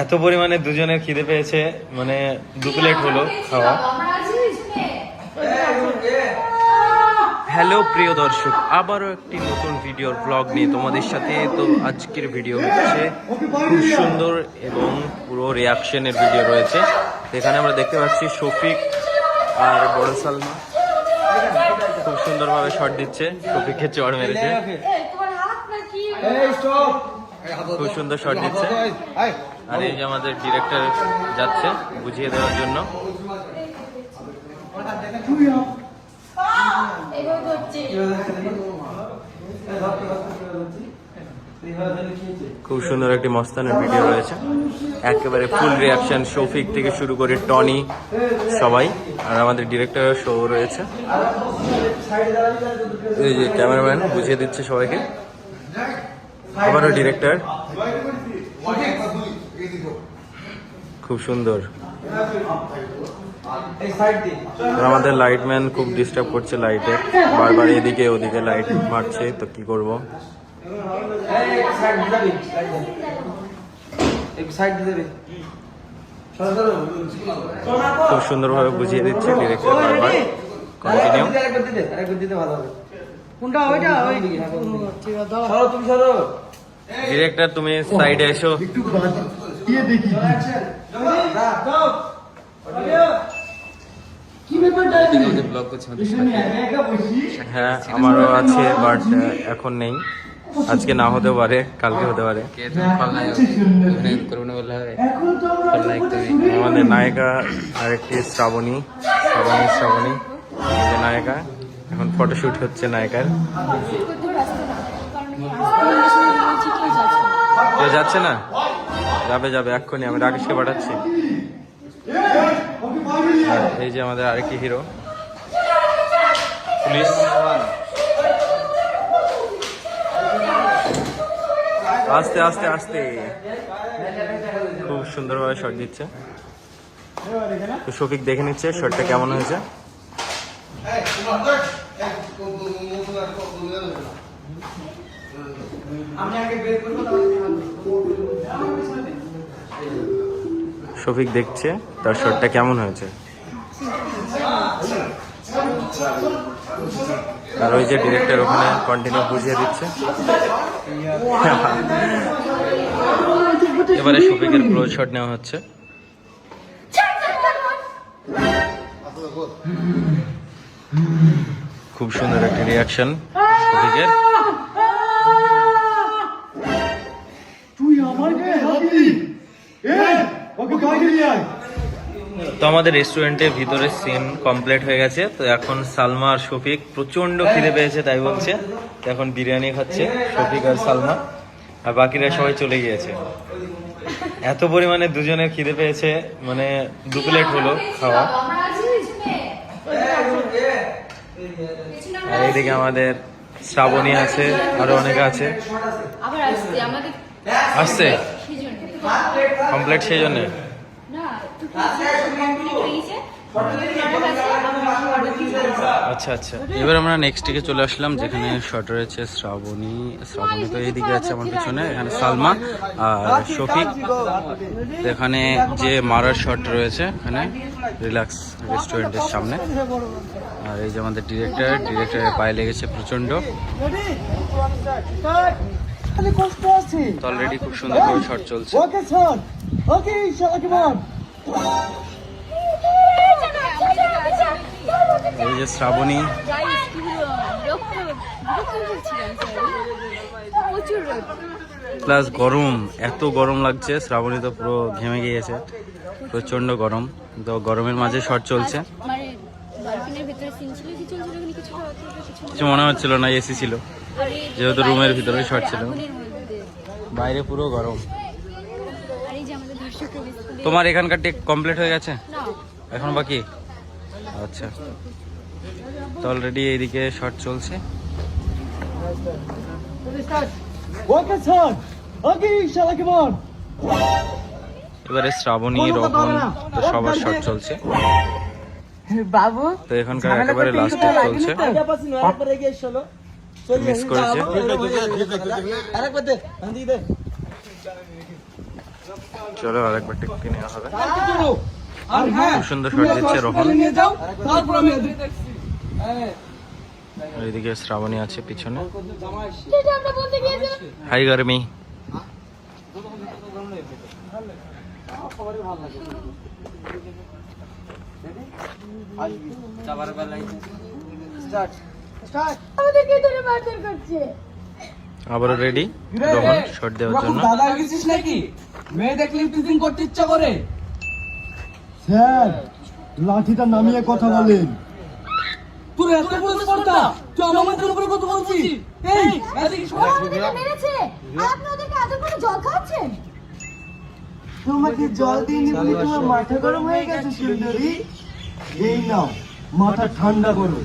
এত পরিমাণে দুজনের খিদে পেয়েছে, মানে 2 প্লেট হলো খাওয়া। হ্যালো প্রিয় দর্শক, আবারও একটি নতুন ভিডিওর ব্লগ নিয়ে তোমাদের সাথে। তো আজকের ভিডিও হচ্ছে খুব সুন্দর এবং পুরো রিয়াকশনের ভিডিও রয়েছে। এখানে আমরা দেখতে পাচ্ছি শফিক আর বড় সালমা খুব সুন্দরভাবে শট দিচ্ছে। শফিককে চড় মেরেছে, খুব সুন্দর শট দিচ্ছে। আর এই যে আমাদের ডিরেক্টর যাচ্ছে বুঝিয়ে দেওয়ার জন্য। খুব সুন্দর একটি মস্তানের ভিডিও রয়েছে, একেবারে ফুল রিয়াকশন শফিক থেকে শুরু করে টনি সবাই। আর আমাদের ডিরেক্টর শো রয়েছে, এই যে ক্যামেরাম্যান বুঝিয়ে দিচ্ছে সবাইকে। আবারও ডিরেক্টর, খুব সুন্দর। আমাদের লাইটম্যান খুব ডিস্টার্ব করছে লাইটে, বারবার এদিকে ওদিকে লাইট মারছে, তো কি করব। খুব সুন্দরভাবে বুঝিয়ে দিচ্ছে ডিরেক্টর, বারবার কন্টিনিউ। ডিরেক্টর তুমি সাইডে এসো। হ্যাঁ আমারও আছে, বাট এখন নেই। আজকে না হতে পারে, কালকে হতে পারে। আমাদের নায়িকা আরেকটি শ্রাবণী এই যে নায়িকা, এখন ফটোশুট হচ্ছে নায়িকার। কেউ যাচ্ছে না? যাবে এক্ষুনি, আমি রাকেশকে পাঠাচ্ছি। এই যে আমাদের আরেকটি হিরো পুলিশ। আস্তে আস্তে আস্তে খুব সুন্দরভাবে শট দিচ্ছে। তো শফিক দেখে নিচ্ছে শটটা কেমন হয়েছে। শফিক দেখছে তার শটটা কেমন হয়েছে। আর ওই যে ডিরেক্টর ওখানে কন্টিনিউ বুঝিয়ে দিচ্ছে। এবারে শফিকের ক্লোজ শট নেওয়া হচ্ছে। খুব সুন্দর একটা রিয়াকশন শফিকের। তো আমাদের রেস্টুরেন্টের ভিতরে সিন কমপ্লিট হয়ে গেছে। তো এখন সালমা আর শফিক প্রচন্ড খিদে পেয়েছে তাই বলছে, তো এখন বিরিয়ানি খাচ্ছে শফিক আর সালমা, আর বাকিরা সবাই চলে গিয়েছে। এত পরিমাণে দুজনের খিদে পেয়েছে, মানে 2 প্লেট হলো খাওয়া। আর এইদিকে আমাদের শ্রাবণী আছে, আরো অনেকে আছে। আসছে কমপ্লিট, সেই জন্য। আচ্ছা আচ্ছা, এবার আমরা নেক্সট দিকে চলে আসলাম, যেখানে শট রয়েছে শ্রাবণী তো এইদিকে আছে আমার পিছনে, এখানে সালমা আর শফিক। এখানে যে মারার শট রয়েছে এখানে রিল্যাক্স রেস্টুরেন্টের সামনে। আর এই যে আমাদের ডিরেক্টরের পায়ে লেগেছে প্রচন্ড। অলরেডি খুব সুন্দর করে শট চলছে। এই যে শ্রাবণী, প্লাস গরম, এত গরম লাগছে। শ্রাবণী তো পুরো ঘেমে গিয়েছে, প্রচন্ড গরম। তো গরমের মাঝে শট চলছে। কিছু মনে হচ্ছিল না, এসি ছিল যেহেতু, রুমের ভিতরে শট ছিল, বাইরে পুরো গরম। তোমার এখানকার টেক কমপ্লিট হয়ে গেছে? এখন বাকি? আচ্ছা, তো অলরেডি এইদিকে শট চলছে। এবারে শ্রাবণী, রোহন, তো সবার শট চলছে। তো এখানকার একেবারে লাস্টে চলছে, মিস করেছে। চলো আরেকবার টিকটি নেওয়া হবে। আর হ্যাঁ খুব সুন্দর শট দিচ্ছে রোহন। নিয়ে যাও তারপর আমি আর এদিকে শ্রাবণী আছে পিছনে। যেটা আমরা বলতে গিয়েছিলাম। হাই গরমি। আমাদেরকে ধরে মারধর করছে। আবারও রেডি রোহন শট দেওয়ার জন্য। দাদা গেছিস নাকি? মেয়ে দেখলে টিফিন করতে ইচ্ছা করে। স্যার লাঠিটা নামিয়ে কথা বলেন। তোর এত বড় স্পর্ধা, তুই আমাদের উপরে কথা বলছিস? এই এদিকে ও আমাদেরকে মেরেছে। আর আপনি ওদেরকে আদর করে জল খাওয়াচ্ছেন। তোমাকে জল দিইনি বলে তোমার মাথা গরম হয়ে গেছে সুন্দরী। এই নাও মাথা ঠান্ডা করো।